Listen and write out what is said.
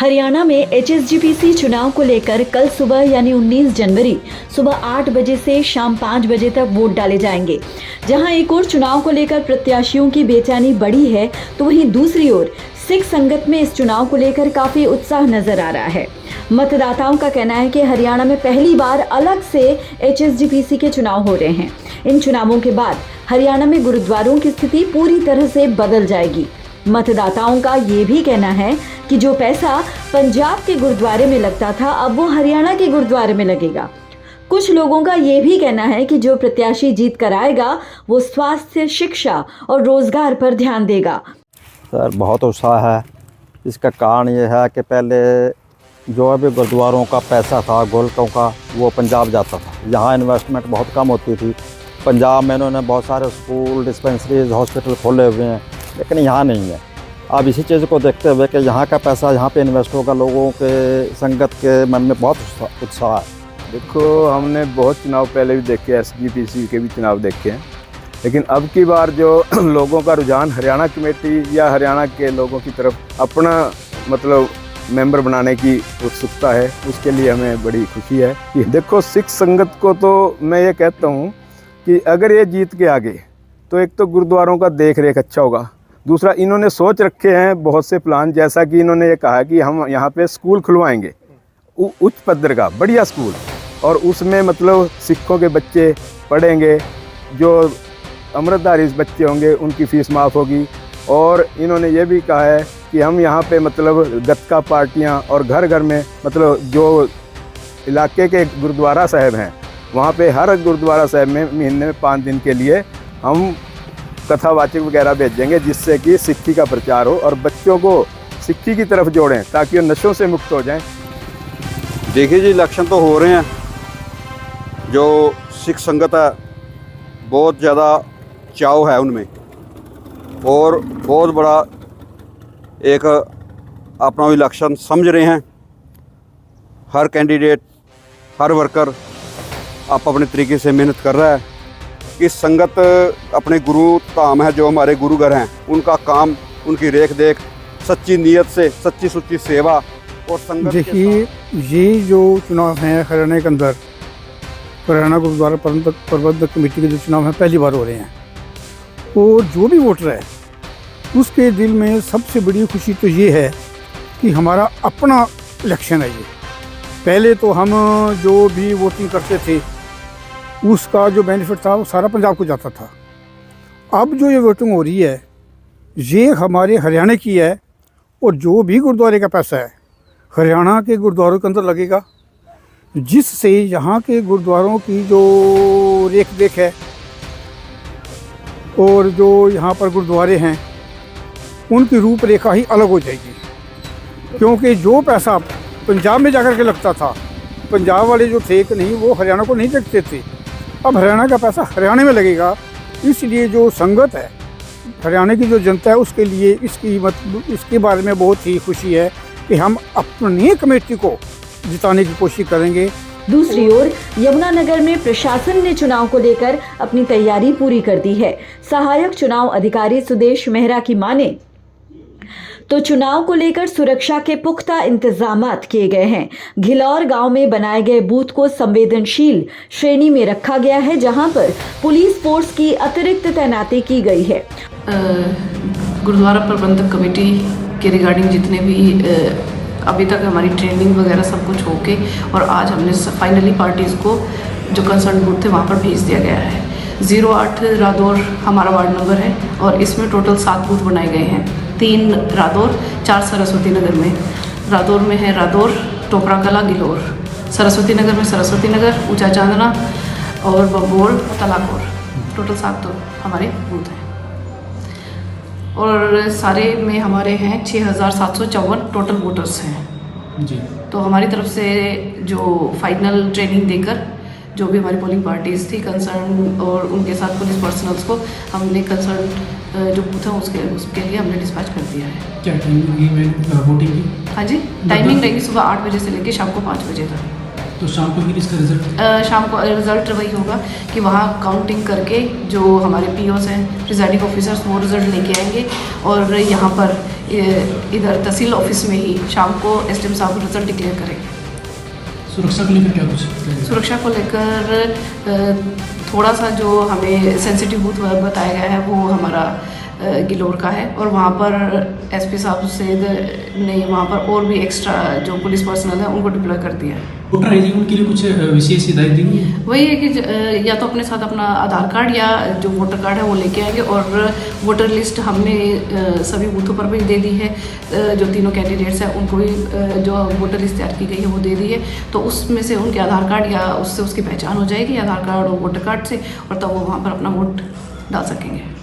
हरियाणा में HSGPC चुनाव को लेकर कल सुबह यानी 19 जनवरी सुबह 8 बजे से शाम 5 बजे तक वोट डाले जाएंगे। जहां एक ओर चुनाव को लेकर प्रत्याशियों की बेचैनी बढ़ी है, तो वहीं दूसरी ओर सिख संगत में इस चुनाव को लेकर काफी उत्साह नजर आ रहा है। मतदाताओं का कहना है कि हरियाणा में पहली बार अलग से HSGPC के चुनाव हो रहे हैं। इन चुनावों के बाद हरियाणा में गुरुद्वारों की स्थिति पूरी तरह से बदल जाएगी। मतदाताओं का ये भी कहना है कि जो पैसा पंजाब के गुरुद्वारे में लगता था, अब वो हरियाणा के गुरुद्वारे में लगेगा। कुछ लोगों का ये भी कहना है कि जो प्रत्याशी जीत कर आएगा वो स्वास्थ्य, शिक्षा और रोजगार पर ध्यान देगा। सर, बहुत उत्साह है। इसका कारण ये है कि पहले जो भी गुरुद्वारों का पैसा था, गोलकों का, वो पंजाब जाता था। यहाँ इन्वेस्टमेंट बहुत कम होती थी। पंजाब में इन्होंने बहुत सारे स्कूल, डिस्पेंसरीज, हॉस्पिटल खोले हुए हैं, लेकिन यहाँ नहीं है। अब इसी चीज़ को देखते हुए कि यहाँ का पैसा यहाँ पे इन्वेस्ट होगा, लोगों के संगत के मन में बहुत उत्साह है। देखो, हमने बहुत चुनाव पहले भी देखे, SGPC के भी चुनाव देखे हैं, लेकिन अब की बार जो लोगों का रुझान हरियाणा कमेटी या हरियाणा के लोगों की तरफ अपना मतलब मेंबर बनाने की उत्सुकता है, उसके लिए हमें बड़ी खुशी है। कि देखो, सिख संगत को तो मैं ये कहता हूँ कि अगर ये जीत के आगे तो एक तो गुरुद्वारों का देख रेख अच्छा होगा, दूसरा इन्होंने सोच रखे हैं बहुत से प्लान, जैसा कि इन्होंने ये कहा कि हम यहाँ पे स्कूल खुलवाएंगे, उच्च पद्धर का बढ़िया स्कूल, और उसमें मतलब सिखों के बच्चे पढ़ेंगे, जो अमृतधारी बच्चे होंगे उनकी फ़ीस माफ़ होगी। और इन्होंने ये भी कहा है कि हम यहाँ पे मतलब गतका पार्टियाँ और घर घर में मतलब जो इलाके के गुरुद्वारा साहब हैं, वहाँ पे हर गुरुद्वारा साहब में महीने में 5 दिन के लिए हम कथावाचक वगैरह भेजेंगे, जिससे कि सिक्खी का प्रचार हो और बच्चों को सिक्खी की तरफ जोड़ें ताकि वो नशों से मुक्त हो जाएं। देखिए जी, इलेक्शन तो हो रहे हैं। जो सिख संगत है, बहुत ज़्यादा चाव है उनमें, और बहुत बड़ा एक अपना इलेक्शन समझ रहे हैं। हर कैंडिडेट, हर वर्कर आप अपने तरीके से मेहनत कर रहा है। इस संगत अपने गुरु धाम है, जो हमारे गुरु घर हैं, उनका काम, उनकी रेख देख, सच्ची नीयत से, सच्ची सुच्ची सेवा और संगत। देखिए, ये जो चुनाव हैं हरियाणा के अंदर, हरियाणा गुरुद्वारा प्रबंधक कमेटी के जो चुनाव हैं पहली बार हो रहे हैं, और जो भी वोटर है उसके दिल में सबसे बड़ी खुशी तो ये है कि हमारा अपना इलेक्शन है। ये पहले तो हम जो भी वोटिंग करते थे उसका जो बेनिफिट था वो सारा पंजाब को जाता था। अब जो ये वोटिंग हो रही है ये हमारे हरियाणा की है, और जो भी गुरुद्वारे का पैसा है हरियाणा के गुरुद्वारों के अंदर लगेगा, जिससे यहाँ के गुरुद्वारों की जो रेख देख है और जो यहाँ पर गुरुद्वारे हैं उनकी रूपरेखा ही अलग हो जाएगी। क्योंकि जो पैसा पंजाब में जाकर के लगता था, पंजाब वाले जो थे कि नहीं, वो हरियाणा को नहीं देखते थे, अब हरियाणा का पैसा हरियाणा में लगेगा। इसलिए जो संगत है, हरियाणा की जो जनता है, उसके लिए इसके बारे में बहुत ही खुशी है कि हम अपनी कमेटी को जिताने की कोशिश करेंगे। दूसरी ओर यमुनानगर में प्रशासन ने चुनाव को लेकर अपनी तैयारी पूरी कर दी है। सहायक चुनाव अधिकारी सुदेश मेहरा की माने तो चुनाव को लेकर सुरक्षा के पुख्ता इंतजामात किए गए हैं। घिलौर गांव में बनाए गए बूथ को संवेदनशील श्रेणी में रखा गया है, जहां पर पुलिस फोर्स की अतिरिक्त तैनाती की गई है। गुरुद्वारा प्रबंधक कमेटी के रिगार्डिंग जितने भी अभी तक हमारी ट्रेनिंग वगैरह सब कुछ होके, और आज हमने फाइनली पार्टीज़ को जो कंसर्न बूथ थे वहाँ पर भेज दिया गया है। 08 रादौर हमारा वार्ड नंबर है, और इसमें टोटल 7 बूथ बनाए गए हैं। 3 रादौर, 4 सरस्वती नगर में। रादौर में है रादौर, टोपरा कला, गिलोर। सरस्वती नगर में सरस्वती नगर, ऊंचा चांदना और बबोल, तलाकोर। टोटल 7 तो हमारे बूथ हैं, और सारे में हमारे हैं 6754 टोटल वोटर्स हैं जी। तो हमारी तरफ से जो फाइनल ट्रेनिंग देकर जो भी हमारी पोलिंग पार्टीज़ थी कंसर्न, और उनके साथ पुलिस पर्सनल्स को हमने कंसर्न जो बूथ है उसके लिए हमने डिस्पैच कर दिया है। क्या टाइमिंग वोटिंग की? हाँ जी, टाइमिंग रहेगी सुबह 8 बजे से लेकर शाम को 5 बजे तक। तो शाम को फिर इसका रिजल्ट शाम को रिज़ल्ट वही होगा कि वहाँ काउंटिंग करके जो हमारे पीओस हैं प्रिजाइडिंग ऑफिसर्स वो रिज़ल्ट लेके आएंगे और यहाँ पर इधर तहसील ऑफिस में ही शाम को एसडीएम साहब रिज़ल्ट डिक्लेयर करेंगे। सुरक्षा को लेकर क्या कुछ सुरक्षा को लेकर थोड़ा सा जो हमें सेंसिटिव बूथ बताया गया है वो हमारा गिलोर का है और वहाँ पर एसपी साहब से ने वहाँ पर और भी एक्स्ट्रा जो पुलिस पर्सनल है उनको डिप्लॉय कर दिया है। वोटर आई डी उनके लिए कुछ विशेष हिदायत दी गई है? वही है कि या तो अपने साथ अपना आधार कार्ड या जो वोटर कार्ड है वो लेके आएंगे और वोटर लिस्ट हमने सभी बूथों पर भी दे दी है। जो तीनों कैंडिडेट्स हैं उनको भी जो वोटर लिस्ट तैयार की गई है वो दे दी है, तो उसमें से उनके आधार कार्ड या उससे उसकी पहचान हो जाएगी आधार कार्ड और वोटर कार्ड से, और तब वो वहाँ पर अपना वोट डाल सकेंगे।